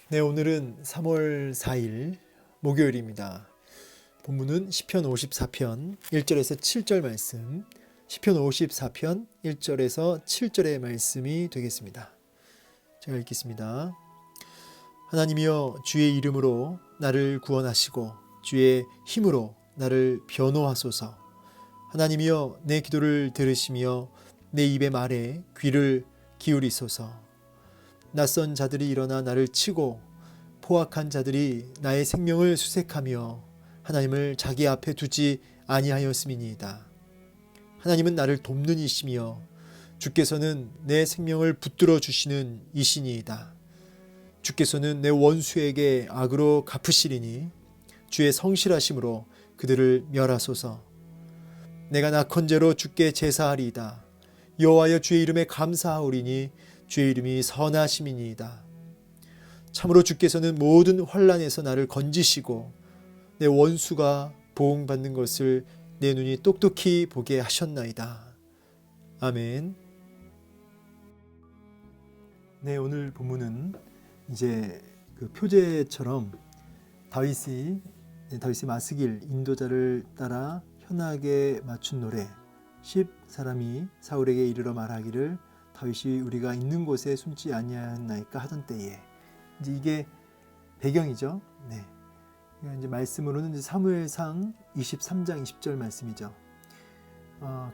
네, 오늘은 3월 4일 목요일입니다. 본문은 시편 54편 1절에서 7절 말씀, 시편 54편 1절에서 7절의 말씀이 되겠습니다. 제가 읽겠습니다. 하나님이여, 주의 이름으로 나를 구원하시고 주의 힘으로 나를 변호하소서. 하나님이여, 내 기도를 들으시며 내 입의 말에 귀를 기울이소서. 낯선 자들이 일어나 나를 치고 포악한 자들이 나의 생명을 수색하며 하나님을 자기 앞에 두지 아니하였음이니이다. 하나님은 나를 돕는 이시며 주께서는 내 생명을 붙들어 주시는 이시니이다. 주께서는 내 원수에게 악으로 갚으시리니 주의 성실하심으로 그들을 멸하소서. 내가 낙헌제로 주께 제사하리이다. 여호와여, 주의 이름에 감사하오리니 주의 이름이 선하심이니이다. 참으로 주께서는 모든 환난에서 나를 건지시고 내 원수가 보응받는 것을 내 눈이 똑똑히 보게 하셨나이다. 아멘. 네, 오늘 본문은 이제 그 표제처럼 다윗이 마스길 인도자를 따라 현악에 맞춘 노래 10사람이 사울에게 이르러 말하기를 다윗이 우리가 있는 곳에 숨지 아니하였나이까 하던 때에, 이제 이게 배경이죠. 네. 이제 말씀으로는 이제 사무엘상 23장 20절 말씀이죠.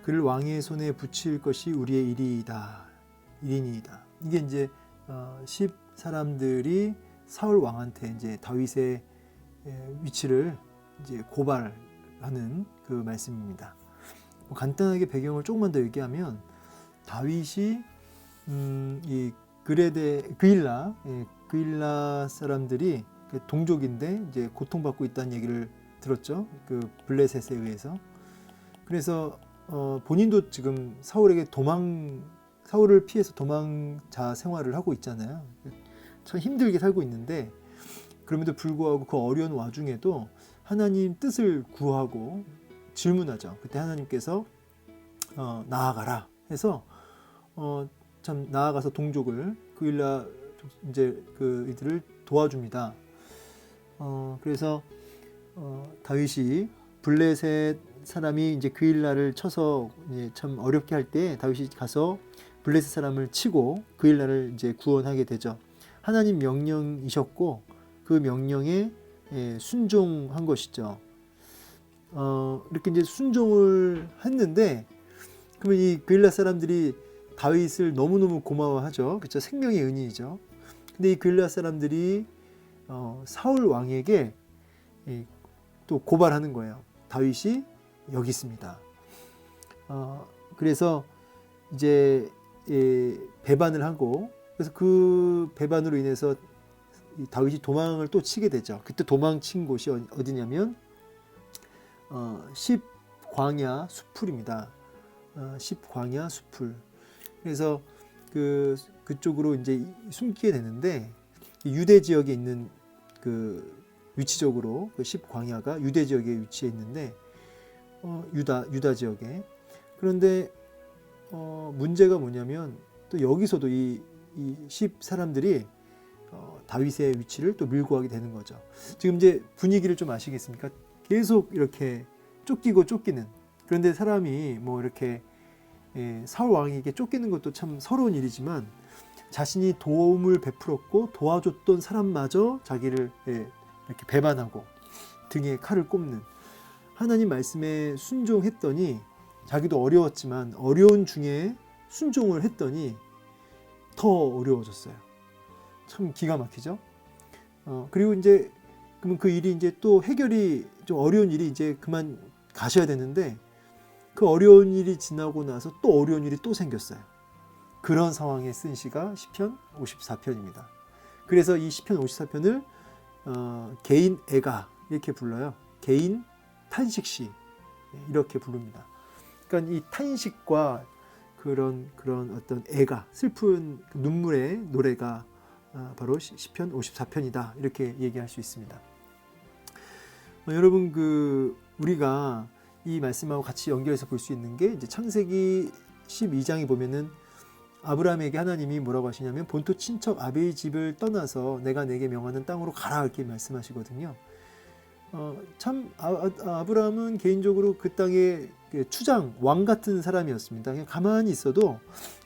그를 왕의 손에 붙일 것이 우리의 일이니이다. 이게 이제 10사람들이 사울 왕한테 이제 다윗의 위치를 이제 고발하는 그 말씀입니다. 간단하게 배경을 조금만 더 얘기하면, 다윗이 이 그일라 사람들이 동족인데 이제 고통받고 있다는 얘기를 들었죠. 그 블레셋에 의해서. 그래서 본인도 지금 사울을 피해서 도망자 생활을 하고 있잖아요. 참 힘들게 살고 있는데, 그럼에도 불구하고 그 어려운 와중에도 하나님 뜻을 구하고 질문하죠. 그때 하나님께서 나아가라 해서 참 나아가서 동족을 그일라 이제 이들을 도와줍니다. 그래서 다윗이 블레셋 사람이 이제 그일라를 쳐서 이제 참 어렵게 할 때 다윗이 가서 블레셋 사람을 치고 그일라를 이제 구원하게 되죠. 하나님 명령이셨고 그 명령에 순종한 것이죠. 이렇게 이제 순종을 했는데, 그러면 이 그일라 사람들이 다윗을 너무너무 고마워하죠. 그렇죠? 생명의 은인이죠. 근데 이 그일라 사람들이 사울 왕에게 또 고발하는 거예요. 다윗이 여기 있습니다. 그래서 이제 배반을 하고, 그래서 그 배반으로 인해서 다윗이 도망을 또 치게 되죠. 그때 도망친 곳이 어디냐면 10광야 수풀입니다. 10광야 수풀. 그래서 그쪽으로 이제 숨기게 되는데, 유대 지역에 있는 위치적으로 10광야가 유대 지역에 위치해 있는데, 유다 지역에. 그런데 문제가 뭐냐면, 또 여기서도 이 10사람들이 다윗의 위치를 또 밀고 가게 되는 거죠. 지금 이제 분위기를 좀 아시겠습니까? 계속 이렇게 쫓기는. 그런데 사람이 뭐 이렇게 사울 왕에게 쫓기는 것도 참 서러운 일이지만, 자신이 도움을 베풀었고 도와줬던 사람마저 자기를 이렇게 배반하고 등에 칼을 꼽는, 하나님 말씀에 순종했더니, 자기도 어려웠지만 어려운 중에 순종을 했더니 더 어려워졌어요. 참 기가 막히죠. 그리고 이제 그러면 그 일이 이제 또 해결이, 좀 어려운 일이 이제 그만 가셔야 되는데, 그 어려운 일이 지나고 나서 또 어려운 일이 또 생겼어요. 그런 상황에 쓴 시가 시편 54편입니다. 그래서 이 시편 54편을 개인 애가 이렇게 불러요. 개인 탄식시 이렇게 부릅니다. 그러니까 이 탄식과 그런 어떤 애가, 슬픈 눈물의 노래가 바로 시편 54편이다, 이렇게 얘기할 수 있습니다. 여러분, 우리가 이 말씀하고 같이 연결해서 볼 수 있는 게, 이제 창세기 12장에 보면은 아브라함에게 하나님이 뭐라고 하시냐면 본토 친척 아베의 집을 떠나서 내가 내게 명하는 땅으로 가라 이렇게 말씀하시거든요. 참 아브라함은 개인적으로 그 땅의 추장 왕 같은 사람이었습니다. 그냥 가만히 있어도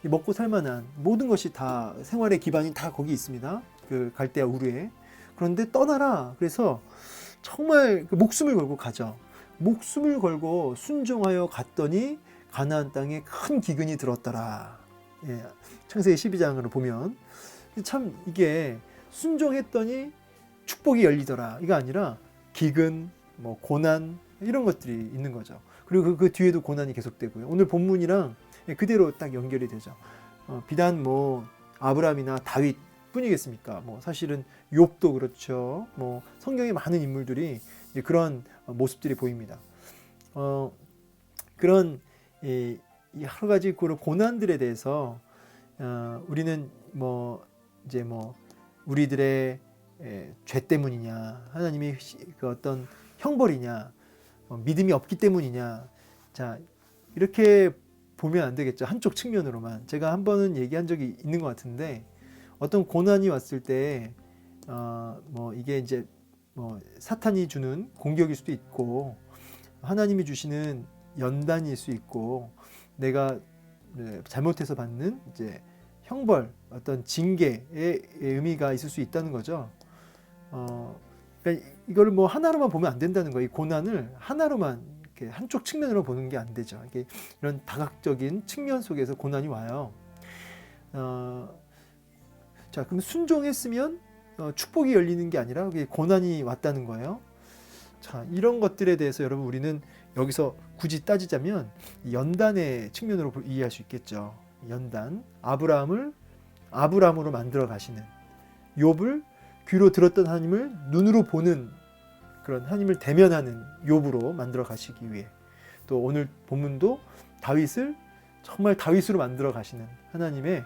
먹고 살만한 모든 것이 다 생활의 기반이 다 거기 있습니다. 그 갈대아 우르에. 그런데 떠나라. 그래서 정말 목숨을 걸고 가죠. 목숨을 걸고 순종하여 갔더니 가나안 땅에 큰 기근이 들었더라. 예, 창세기 12장으로 보면 참 이게 순종했더니 축복이 열리더라. 이거 아니라 기근, 뭐 고난 이런 것들이 있는 거죠. 그리고 그 뒤에도 고난이 계속되고요. 오늘 본문이랑 그대로 딱 연결이 되죠. 비단 뭐 아브라함이나 다윗 뿐이겠습니까? 뭐 사실은 욥도 그렇죠. 뭐 성경에 많은 인물들이 그런 모습들이 보입니다. 그런 이 여러 가지 그런 고난들에 대해서 우리는 뭐 이제 뭐 우리들의 죄 때문이냐, 하나님이 그 어떤 형벌이냐, 믿음이 없기 때문이냐, 자 이렇게 보면 안 되겠죠. 한쪽 측면으로만. 제가 한 번은 얘기한 적이 있는 것 같은데 어떤 고난이 왔을 때 뭐 이게 이제 뭐 사탄이 주는 공격일 수도 있고 하나님이 주시는 연단일 수 있고 내가 잘못해서 받는 이제 형벌, 어떤 징계의 의미가 있을 수 있다는 거죠. 그러니까 이걸 뭐 하나로만 보면 안 된다는 거예요. 이 고난을 하나로만 이렇게 한쪽 측면으로 보는 게 안 되죠. 이게 이런 다각적인 측면 속에서 고난이 와요. 자, 그럼 순종했으면 축복이 열리는 게 아니라 고난이 왔다는 거예요. 자, 이런 것들에 대해서 여러분 우리는 여기서 굳이 따지자면 연단의 측면으로 이해할 수 있겠죠. 연단, 아브라함을 아브라함으로 만들어 가시는, 욥을 귀로 들었던 하나님을 눈으로 보는 그런 하나님을 대면하는 욥으로 만들어 가시기 위해, 또 오늘 본문도 다윗을 정말 다윗으로 만들어 가시는 하나님의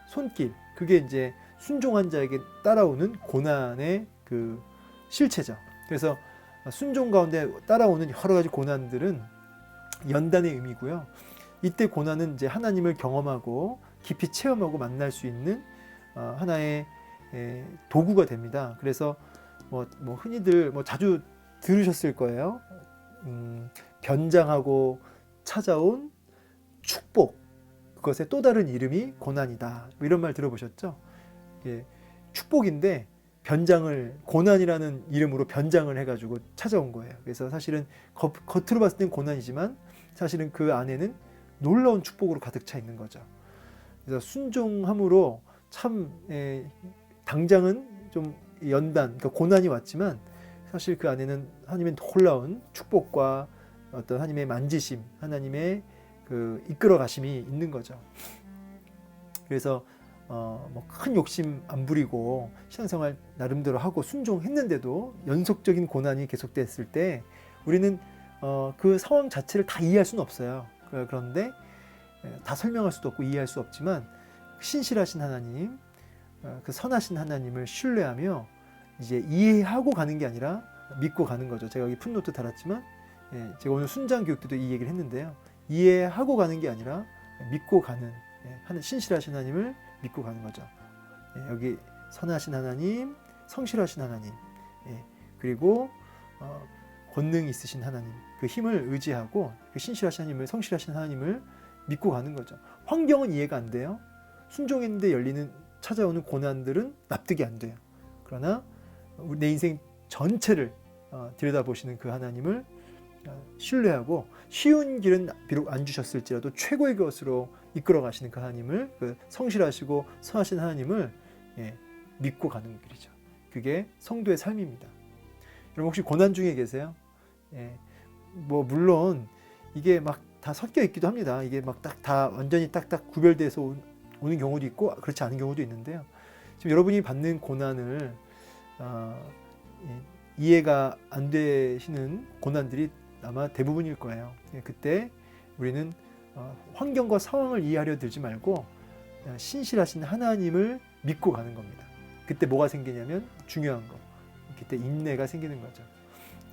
손길, 그게 이제 순종한 자에게 따라오는 고난의 그 실체죠. 그래서 순종 가운데 따라오는 여러 가지 고난들은 연단의 의미고요. 이때 고난은 이제 하나님을 경험하고 깊이 체험하고 만날 수 있는 하나의 도구가 됩니다. 그래서 뭐 흔히들 뭐 자주 들으셨을 거예요. 변장하고 찾아온 축복, 그것의 또 다른 이름이 고난이다. 뭐 이런 말 들어보셨죠? 축복인데 변장을, 고난이라는 이름으로 변장을 해가지고 찾아온 거예요. 그래서 사실은 겉으로 봤을 땐 고난이지만 사실은 그 안에는 놀라운 축복으로 가득 차 있는 거죠. 그래서 순종함으로 참 당장은 좀 연단, 그러니까 고난이 왔지만 사실 그 안에는 하나님의 놀라운 축복과 어떤 하나님의 만지심, 하나님의 그 이끌어 가심이 있는 거죠. 그래서 뭐 큰 욕심 안 부리고 신앙생활 나름대로 하고 순종했는데도 연속적인 고난이 계속됐을 때 우리는 그 상황 자체를 다 이해할 수는 없어요. 그런데 다 설명할 수도 없고 이해할 수 없지만 신실하신 하나님, 그 선하신 하나님을 신뢰하며 이제 이해하고 가는 게 아니라 믿고 가는 거죠. 제가 여기 풋노트 달았지만 제가 오늘 순장 교육 때도 이 얘기를 했는데요. 이해하고 가는 게 아니라 믿고 가는, 신실하신 하나님을 믿고 가는 거죠. 여기 선하신 하나님, 성실하신 하나님, 그리고 권능 있으신 하나님, 그 힘을 의지하고 그 신실하신 하나님을, 성실하신 하나님을 믿고 가는 거죠. 환경은 이해가 안 돼요. 순종했는데 찾아오는 고난들은 납득이 안 돼요. 그러나 내 인생 전체를 들여다보시는 그 하나님을 신뢰하고 쉬운 길은 비록 안 주셨을지라도 최고의 것으로 이끌어 가시는 그 하나님을, 그 성실하시고 선하신 하나님을 믿고 가는 길이죠. 그게 성도의 삶입니다. 여러분 혹시 고난 중에 계세요? 뭐 물론 이게 막 다 섞여 있기도 합니다. 이게 막 다 완전히 딱딱 구별돼서 오는 경우도 있고 그렇지 않은 경우도 있는데요. 지금 여러분이 받는 고난을 이해가 안 되시는 고난들이 아마 대부분일 거예요. 그때 우리는 환경과 상황을 이해하려 들지 말고 신실하신 하나님을 믿고 가는 겁니다. 그때 뭐가 생기냐면 중요한 거, 그때 인내가 생기는 거죠.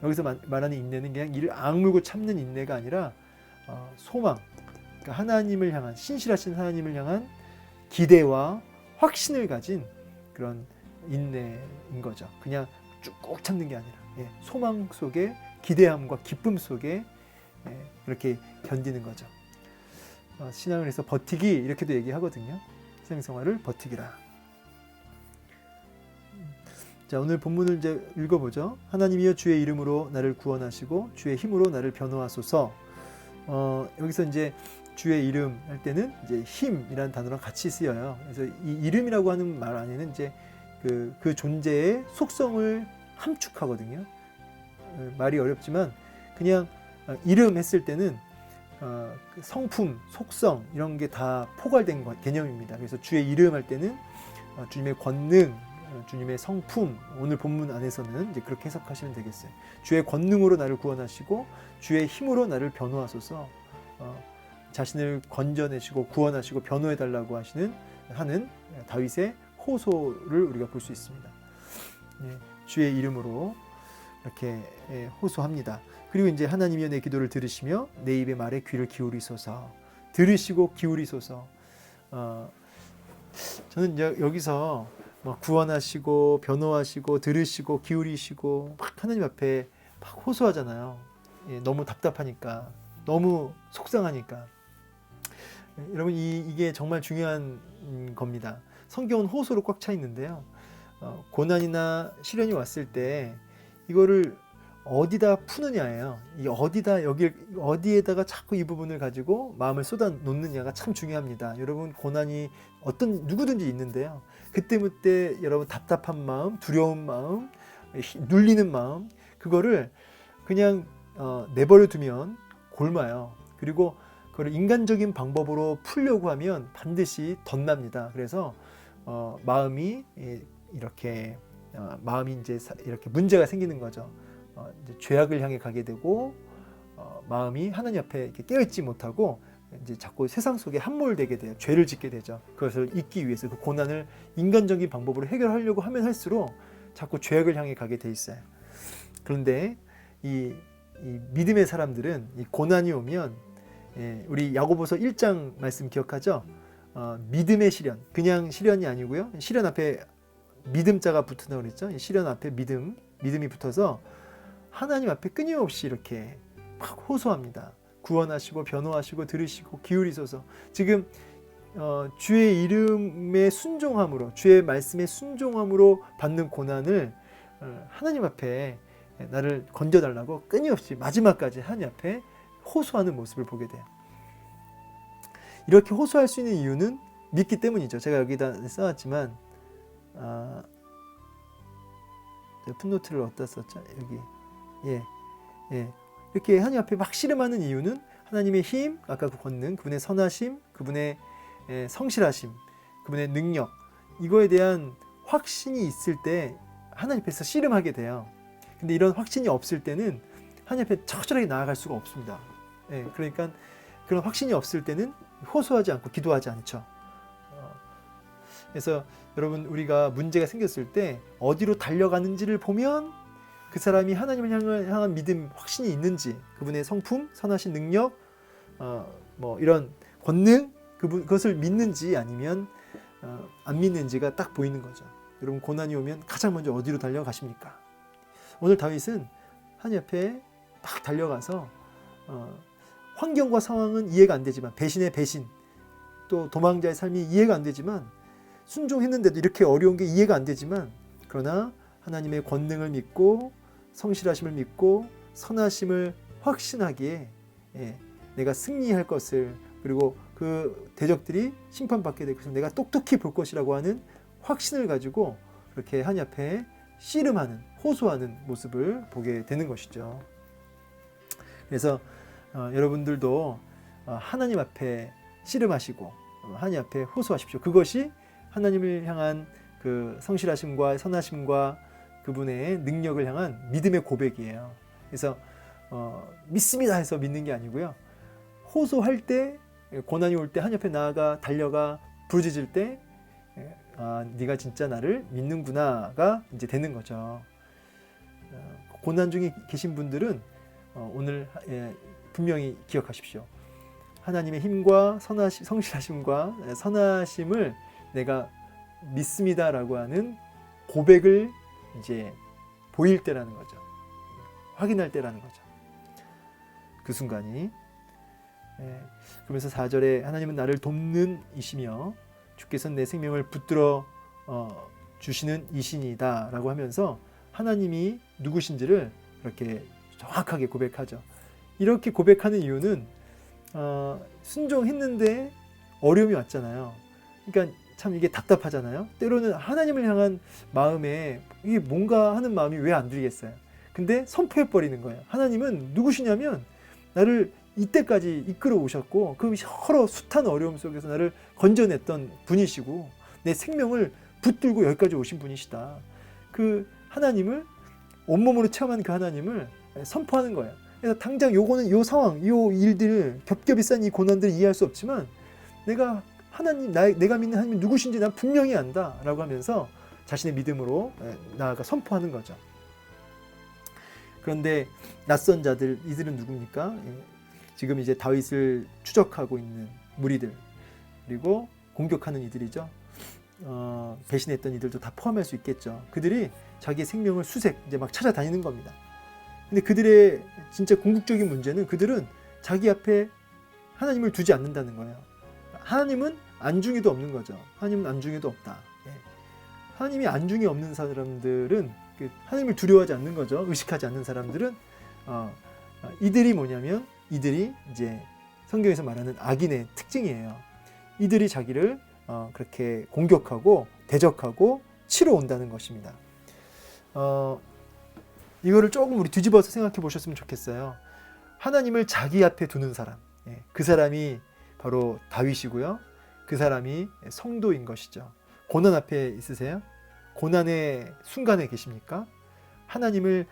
여기서 말하는 인내는 그냥 이를 악물고 참는 인내가 아니라 소망, 그러니까 하나님을 향한, 신실하신 하나님을 향한 기대와 확신을 가진 그런 인내인 거죠. 그냥 쭉 꾹 참는 게 아니라 소망 속에 기대함과 기쁨 속에 그렇게 견디는 거죠. 신앙을 해서 버티기 이렇게도 얘기하거든요. 신앙생활을 버티기라. 자, 오늘 본문을 이제 읽어보죠. 하나님이여 주의 이름으로 나를 구원하시고 주의 힘으로 나를 변호하소서. 여기서 이제 주의 이름 할 때는 이제 힘이라는 단어랑 같이 쓰여요. 그래서 이 이름이라고 하는 말 안에는 이제 그 존재의 속성을 함축하거든요. 말이 어렵지만 그냥 이름 했을 때는 성품, 속성 이런 게 다 포괄된 개념입니다. 그래서 주의 이름 할 때는 주님의 권능, 주님의 성품, 오늘 본문 안에서는 이제 그렇게 해석하시면 되겠어요. 주의 권능으로 나를 구원하시고 주의 힘으로 나를 변호하소서. 자신을 건져내시고 구원하시고 변호해달라고 하는 다윗의 호소를 우리가 볼 수 있습니다. 주의 이름으로 이렇게 호소합니다. 그리고 이제 하나님이여 내 기도를 들으시며 내 입의 말에 귀를 기울이소서. 들으시고 기울이소서. 저는 이제 여기서 막 구원하시고 변호하시고 들으시고 기울이시고 막 하나님 앞에 막 호소하잖아요. 너무 답답하니까, 너무 속상하니까. 여러분 이게 정말 중요한 겁니다. 성경은 호소로 꽉 차 있는데요. 고난이나 시련이 왔을 때 이거를 어디다 푸느냐예요. 이 어디에다가 자꾸 이 부분을 가지고 마음을 쏟아 놓느냐가 참 중요합니다. 여러분 고난이 누구든지 있는데요. 그때 여러분 답답한 마음, 두려운 마음, 눌리는 마음 그거를 그냥 내버려 두면 곪아요. 그리고 그걸 인간적인 방법으로 풀려고 하면 반드시 덧납니다. 그래서 마음이 이렇게 이렇게 문제가 생기는 거죠. 이제 죄악을 향해 가게 되고 마음이 하나님 앞에 이렇게 깨어있지 못하고 이제 자꾸 세상 속에 함몰되게 돼요. 죄를 짓게 되죠. 그것을 잊기 위해서 그 고난을 인간적인 방법으로 해결하려고 하면 할수록 자꾸 죄악을 향해 가게 돼 있어요. 그런데 이 믿음의 사람들은 이 고난이 오면 우리 야고보서 1장 말씀 기억하죠? 믿음의 시련, 그냥 시련이 아니고요. 시련 앞에 믿음자가 붙는다고 그랬죠. 시련 앞에 믿음이 붙어서 하나님 앞에 끊임없이 이렇게 막 호소합니다. 구원하시고 변호하시고 들으시고 기울이소서. 지금 주의 이름의 순종함으로, 주의 말씀의 순종함으로 받는 고난을 하나님 앞에 나를 건져달라고 끊임없이 마지막까지 하나님 앞에 호소하는 모습을 보게 돼요. 이렇게 호소할 수 있는 이유는 믿기 때문이죠. 제가 여기다 써왔지만 풋노트를 어디다 썼죠? 여기. 이렇게 하나님 앞에 막 씨름하는 이유는 하나님의 힘, 아까 그 권능, 그분의 선하심, 그분의 성실하심, 그분의 능력, 이거에 대한 확신이 있을 때 하나님 앞에서 씨름하게 돼요. 근데 이런 확신이 없을 때는 하나님 앞에 처절하게 나아갈 수가 없습니다. 그러니까 그런 확신이 없을 때는 호소하지 않고 기도하지 않죠. 그래서 여러분 우리가 문제가 생겼을 때 어디로 달려가는지를 보면 그 사람이 하나님을 향한 믿음, 확신이 있는지, 그분의 성품, 선하신 능력, 이런 권능, 그것을 믿는지 아니면 안 믿는지가 딱 보이는 거죠. 여러분 고난이 오면 가장 먼저 어디로 달려가십니까? 오늘 다윗은 하나님 앞에 막 달려가서 환경과 상황은 이해가 안 되지만, 배신의 배신, 또 도망자의 삶이 이해가 안 되지만, 순종했는데도 이렇게 어려운 게 이해가 안 되지만, 그러나 하나님의 권능을 믿고 성실하심을 믿고 선하심을 확신하기에 내가 승리할 것을, 그리고 그 대적들이 심판받게 될 것을 내가 똑똑히 볼 것이라고 하는 확신을 가지고 그렇게 하나님 앞에 씨름하는, 호소하는 모습을 보게 되는 것이죠. 그래서 여러분들도 하나님 앞에 씨름하시고 하나님 앞에 호소하십시오. 그것이 하나님을 향한 그 성실하심과 선하심과 그분의 능력을 향한 믿음의 고백이에요. 그래서 믿습니다 해서 믿는 게 아니고요. 호소할 때, 고난이 올 때 하나님 앞에 나아가 달려가 부르짖을 때 네가 진짜 나를 믿는구나가 이제 되는 거죠. 고난 중에 계신 분들은 오늘 분명히 기억하십시오. 하나님의 힘과 성실하심과 선하심을 내가 믿습니다라고 하는 고백을 이제 보일 때라는 거죠. 확인할 때라는 거죠. 그 순간이. 그러면서 4절에 하나님은 나를 돕는 이시며 주께서는 내 생명을 붙들어 주시는 이신이다 라고 하면서 하나님이 누구신지를 이렇게 정확하게 고백하죠. 이렇게 고백하는 이유는 순종했는데 어려움이 왔잖아요. 그러니까 참 이게 답답하잖아요. 때로는 하나님을 향한 마음에 이게 뭔가 하는 마음이 왜 안 들겠어요. 근데 선포해버리는 거예요. 하나님은 누구시냐면 나를 이때까지 이끌어 오셨고 그 여러 숱한 어려움 속에서 나를 건져냈던 분이시고 내 생명을 붙들고 여기까지 오신 분이시다. 그 하나님을 온몸으로 체험한 그 하나님을 선포하는 거예요. 그래서 당장 요거는 요 상황, 요 일들을 겹겹이 쌓인 이 고난들을 이해할 수 없지만 내가 하나님, 내가 믿는 하나님이 누구신지 난 분명히 안다 라고 하면서 자신의 믿음으로 나아가 선포하는 거죠. 그런데 낯선 자들, 이들은 누굽니까? 지금 이제 다윗을 추적하고 있는 무리들, 그리고 공격하는 이들이죠. 배신했던 이들도 다 포함할 수 있겠죠. 그들이 자기의 생명을 수색 이제 막 찾아다니는 겁니다. 근데 그들의 진짜 궁극적인 문제는 그들은 자기 앞에 하나님을 두지 않는다는 거예요. 하나님은 안중에도 없는 거죠. 하나님은 안중에도 없다. 하나님이 안중에 없는 사람들은 하나님을 두려워하지 않는 거죠. 의식하지 않는 사람들은 이들이 뭐냐면 이들이 이제 성경에서 말하는 악인의 특징이에요. 이들이 자기를 그렇게 공격하고 대적하고 치러 온다는 것입니다. 이거를 조금 우리 뒤집어서 생각해 보셨으면 좋겠어요. 하나님을 자기 앞에 두는 사람, 그 사람이 바로 다윗이고요. 그 사람이 성도인 것이죠. 고난 앞에 있으세요? 고난의 순간에 계십니까? 하나님을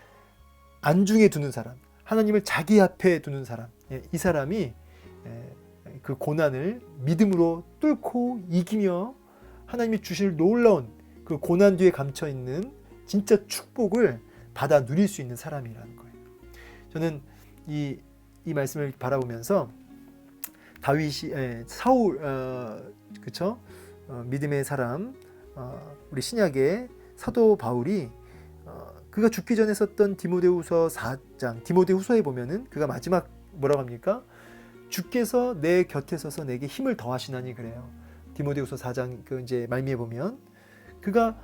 안중에 두는 사람, 하나님을 자기 앞에 두는 사람, 이 사람이 그 고난을 믿음으로 뚫고 이기며 하나님이 주실 놀라운 그 고난 뒤에 감춰 있는 진짜 축복을 받아 누릴 수 있는 사람이라는 거예요. 저는 이 말씀을 바라보면서 다윗이 사울 그쵸? 믿음의 사람 우리 신약의 사도 바울이 그가 죽기 전에 썼던 디모데후서 4장 디모데후서에 보면은 그가 마지막 뭐라고 합니까? 주께서 내 곁에 서서 내게 힘을 더하시나니 그래요. 디모데후서 4장 그 이제 말미에 보면 그가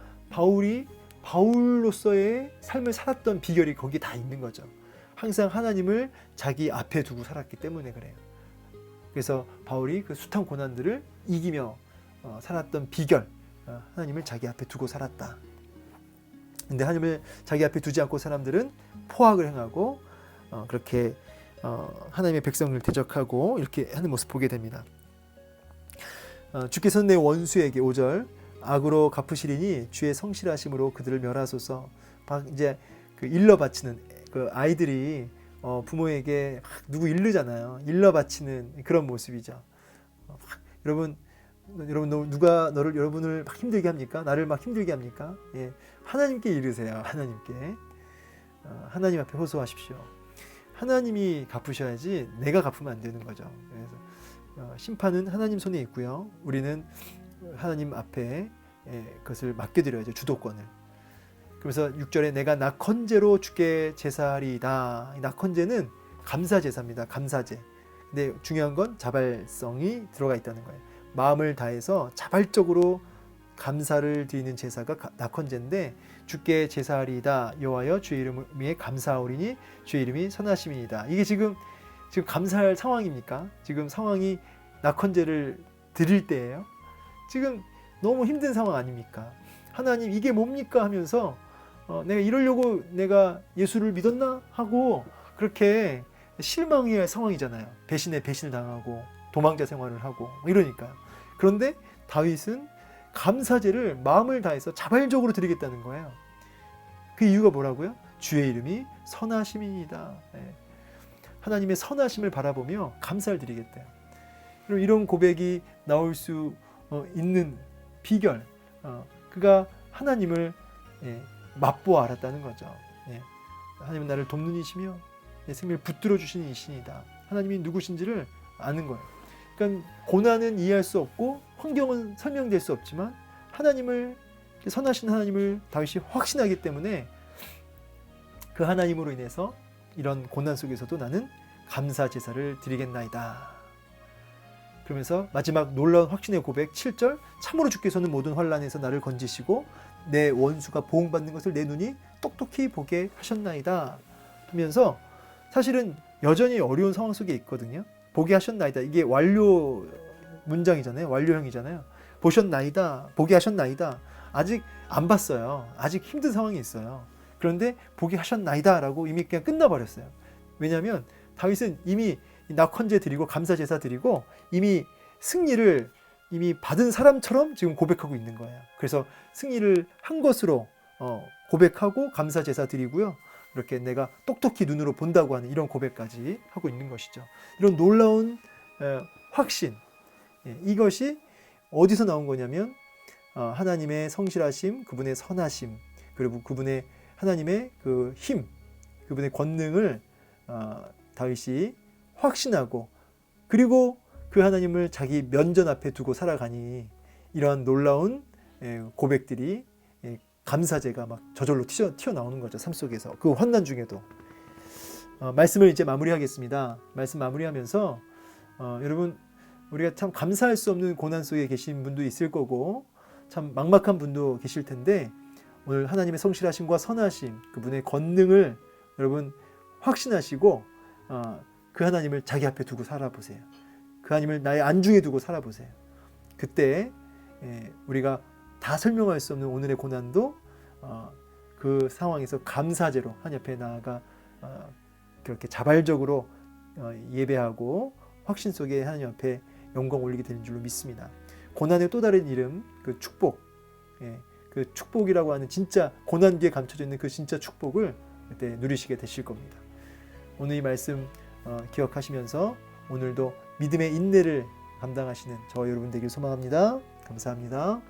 바울로서의 삶을 살았던 비결이 거기 다 있는 거죠. 항상 하나님을 자기 앞에 두고 살았기 때문에 그래요. 그래서 바울이 그 숱한 고난들을 이기며 살았던 비결, 하나님을 자기 앞에 두고 살았다. 근데 하나님을 자기 앞에 두지 않고 사람들은 포악을 행하고 그렇게 하나님의 백성을 대적하고 이렇게 하는 모습 보게 됩니다. 주께서는 내 원수에게 5절 악으로 갚으시리니 주의 성실하심으로 그들을 멸하소서. 이제 그 일러 바치는 그 아이들이 부모에게 누구 일르잖아요. 일러 바치는 그런 모습이죠. 여러분 누가 여러분을 막 힘들게 합니까? 나를 막 힘들게 합니까? 예, 하나님께 이르세요. 하나님께 하나님 앞에 호소하십시오. 하나님이 갚으셔야지 내가 갚으면 안 되는 거죠. 그래서 심판은 하나님 손에 있고요. 우리는 하나님 앞에 그것을 맡겨드려야죠. 주도권을. 그래서 6절에 내가 낙헌제로 주께 제사하리이다. 낙헌제는 감사제사입니다. 감사제. 근데 중요한 건 자발성이 들어가 있다는 거예요. 마음을 다해서 자발적으로 감사를 드리는 제사가 낙헌제인데 주께 제사하리이다. 여호와여 주의 이름에 감사하오리니 주의 이름이 선하심이니이다. 이게 지금 감사할 상황입니까? 지금 상황이 낙헌제를 드릴 때예요. 지금 너무 힘든 상황 아닙니까? 하나님 이게 뭡니까 하면서 내가 이러려고 내가 예수를 믿었나 하고 그렇게 실망해야 할 상황이잖아요. 배신에 배신을 당하고 도망자 생활을 하고 이러니까요. 그런데 다윗은 감사제를 마음을 다해서 자발적으로 드리겠다는 거예요. 그 이유가 뭐라고요? 주의 이름이 선하심이니이다. 하나님의 선하심을 바라보며 감사를 드리겠대요. 그럼 이런 고백이 나올 수 있는 비결, 그가 하나님을 맛보아 알았다는 거죠. 하나님은 나를 돕는 이시며 내 생명을 붙들어 주시는 이신이다. 하나님이 누구신지를 아는 거예요. 그러니까 고난은 이해할 수 없고 환경은 설명될 수 없지만 하나님을, 선하신 하나님을 다윗이 확신하기 때문에 그 하나님으로 인해서 이런 고난 속에서도 나는 감사 제사를 드리겠나이다. 그러면서 마지막 놀라운 확신의 고백 7절, 참으로 주께서는 모든 환난에서 나를 건지시고 내 원수가 보응받는 것을 내 눈이 똑똑히 보게 하셨나이다 하면서, 사실은 여전히 어려운 상황 속에 있거든요. 보게 하셨나이다, 이게 완료 문장이잖아요. 완료형이잖아요. 보셨나이다, 보게 하셨나이다. 아직 안 봤어요. 아직 힘든 상황이 있어요. 그런데 보게 하셨나이다 라고 이미 그냥 끝나버렸어요. 왜냐하면 다윗은 이미 낙헌제 드리고 감사 제사 드리고 이미 승리를 이미 받은 사람처럼 지금 고백하고 있는 거예요. 그래서 승리를 한 것으로 고백하고 감사 제사 드리고요, 이렇게 내가 똑똑히 눈으로 본다고 하는 이런 고백까지 하고 있는 것이죠. 이런 놀라운 확신, 이것이 어디서 나온 거냐면 하나님의 성실하심, 그분의 선하심, 그리고 그분의 하나님의 그 힘, 그분의 권능을 다윗이 확신하고, 그리고 그 하나님을 자기 면전 앞에 두고 살아가니 이러한 놀라운 고백들이, 감사제가 막 저절로 튀어나오는 거죠. 삶 속에서, 그 환난 중에도. 말씀을 이제 마무리하겠습니다. 말씀 마무리하면서 여러분, 우리가 참 감사할 수 없는 고난 속에 계신 분도 있을 거고 참 막막한 분도 계실 텐데, 오늘 하나님의 성실하심과 선하심, 그분의 권능을 여러분 확신하시고 그 하나님을 자기 앞에 두고 살아보세요. 그 하나님을 나의 안중에 두고 살아보세요. 그때 우리가 다 설명할 수 없는 오늘의 고난도 그 상황에서 감사제로 하나님 앞에 나아가 그렇게 자발적으로 예배하고 확신 속에 하나님 앞에 영광 올리게 되는 줄로 믿습니다. 고난의 또 다른 이름, 그 축복, 그 축복이라고 하는 진짜 고난 뒤에 감춰져 있는 그 진짜 축복을 그때 누리시게 되실 겁니다. 오늘 이 말씀 기억하시면서 오늘도 믿음의 인내를 감당하시는 저와 여러분 되길 소망합니다. 감사합니다.